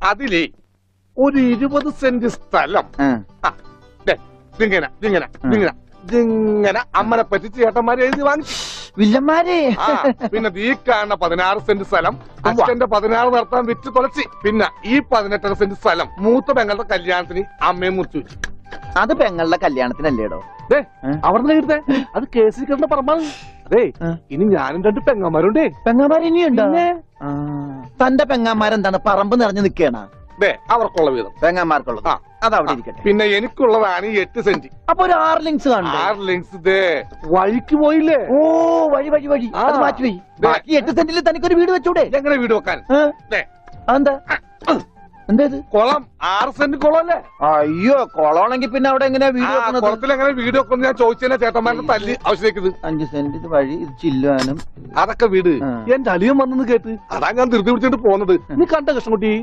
അതിലേ ഒരു 20 സെന്റ് സ്ഥലം ഇങ്ങനെ അമ്മനെ പറ്റിച്ച് ചേട്ടന്മാരെ എഴുതി വാങ്ങിച്ചു. വില്ലന്മാരെ. പിന്നെ ഈ കാണുന്ന 16 സെന്റ് സ്ഥലം അച്ഛന്റെ 16 നടത്താൻ വിറ്റ് തുളച്ചി. പിന്നെ ഈ 18 സെന്റ് സ്ഥലം മൂത്ത പെങ്ങളുടെ കല്യാണത്തിന് അമ്മയെ മുറിച്ചു വെച്ചു. അത് പെങ്ങളുടെ കല്യാണത്തിനല്ലേടോ? അവിടെ കിട്ടേ അത് കേസിൽ കിടന്ന പറമ്പാണ്. അതെ, ഇനി ഞാനും 2 പെങ്ങന്മാരുണ്ടേ. പെങ്ങന്മാർ ഇനിയുണ്ടോ? തന്റെ പെങ്ങന്മാരെന്താണ് പറമ്പ് നിറഞ്ഞു നിൽക്കണ? അവർക്കുള്ള വീതം പെങ്ങന്മാർക്കുള്ളത് അതവിടെ ഇരിക്കട്ടെ. പിന്നെ എനിക്കുള്ളതാണ് 8 സെന്റ്. അപ്പൊ ഒരു 6 ലിങ്സ് കാണും. 6 ലിങ്സ് വഴിക്ക് പോയില്ലേ? ഓ, വഴി വഴി വഴി അത് മാറ്റി പോയി. ബാക്കി 8 സെന്റിൽ തനിക്കൊരു വീട് വെച്ചൂടെ? എങ്ങനെ വീട് വെക്കാൻ? എന്താ എന്തേത്? കുളം 6 സെന്റ് കുളം അല്ലേ? അയ്യോ, കുളമാണെങ്കിൽ പിന്നെ അവിടെ എങ്ങനെയാ വീട് വെക്കുന്നത്? കുളത്തിൽ എങ്ങനെ വീട് വെക്കുന്നു ഞാൻ ചോദിച്ചാൽ ചേട്ടന്മാരുടെ തല്ലി ആവശ്യത്തേക്ക്. 5 സെന്റ് ഇത് വഴി, ഇത് ചില്ലുവാനും അതൊക്കെ വീട്. എന്റെ അളിയൻ വന്നെന്ന് കേട്ട് അതാ ഞാൻ ധൃതി പിടിച്ചിട്ട് പോന്നത്. നീ കണ്ട കൃഷ്ണൻകുട്ടി?